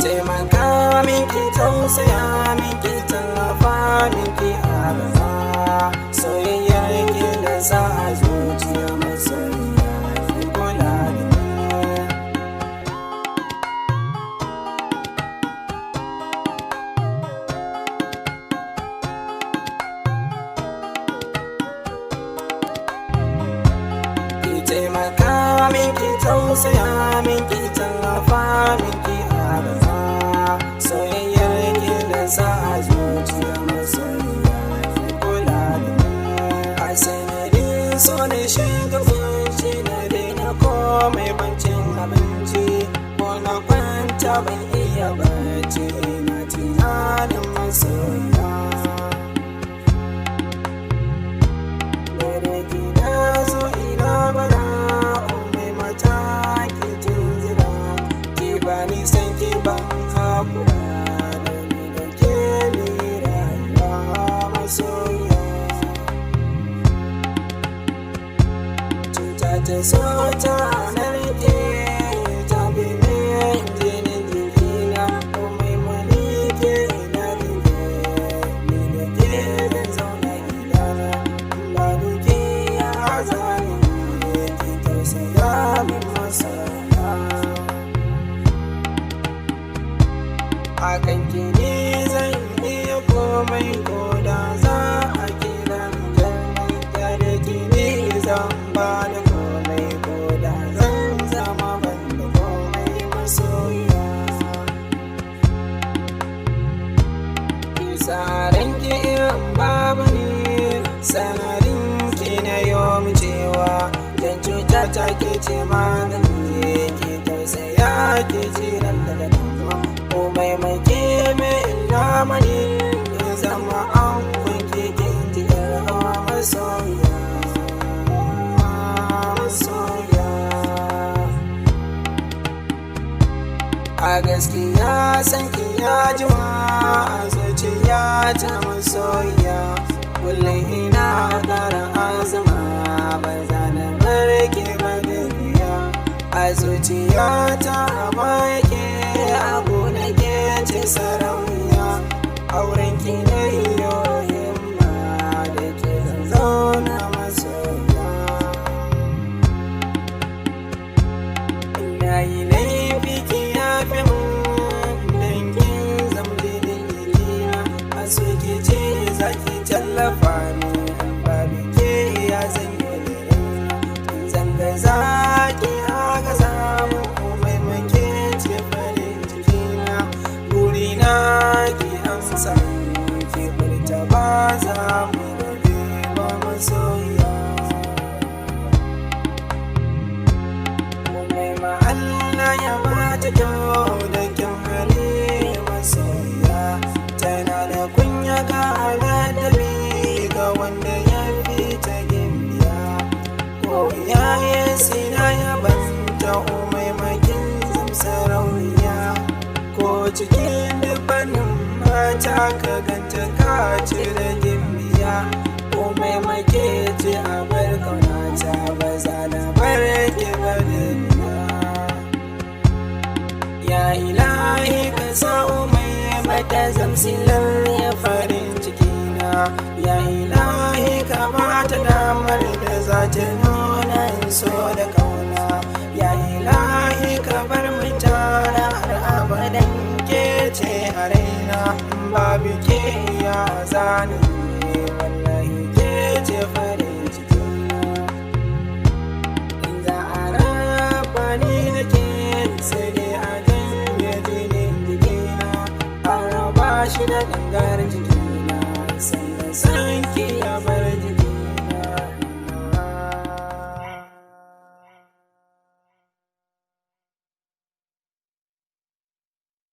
taimaka min ki tausaya min ki tallafa min ki agaza soyayyar ki da sa a zuciya masoyiya ki kula da ni. Ki taimaka min ki tausaya min ki tallafa min ki agaza soyayyar ki da sa a zuciya masoyiya ki kula da ni. A sanadin so ne shiga kunci na daina komai bancin abinci ko na kwanta ban iya barci ina tunanin masoyiya. Dare gida zo ina bara umai mata ki tunzira ki bani san ki ban hakura da ni da ke ni rayuwa masoyiya. Cuta ta so ta narke ta bi min jinin jikina umai mani ke ina rike ni da ke zan zauna gidana ba duke ya zani ki tausaya min masoyiya. Akan ki ne zan iya komai ko da za a kira ni jarmai tare ki ne zan ba da komai ko da zan zama ban da komai masoyiya. Ki tsarin ki irin babu ni sanarin ki na yom cewa dan cuta ta ke ce magani ki tausaya ki jiran daga damuwa komai mai ke mai zamani ya zama an kwanke kin ji yarwa masoyiya masoyiya. A gaskiya san ki ya jima a zuciya ta masoyiya kullum ina ƙara azuma ba za na bar ki ba duniya. A zuciya ta baya ke abu na ke ce sarauniya auren ki na iyo himma da ke zan zauna masoyiya. Ina yi laifi ki yafe mun dangin zambi dingilina a so ki ce za ki tallafa ni babu ke ya zanyo da raina zanga za ki haka samu komai make ce farin jikina burina ki amsa ki furta ba za mu rabe ba masoyiya. Komai ma Allah ya bata kyau da kyan hali masoyiya tana da kunya ga ladabi ga wanda ya fi ta gimbiya ko yayin sina ya banta umai makin sarauniya ko cikin dubbanin mata ka ganta ka ce da gimbiya umai make ce a bar kaunata ba za na bar ki ba duniya. Ya ilahi ka sa umai mata zamsilar ya farin cikina ya ilahi ka bata damar da za ta nuna so da kauna ya ilahi ka bar mu tara har abadan ke ce a raina babu ke ya zani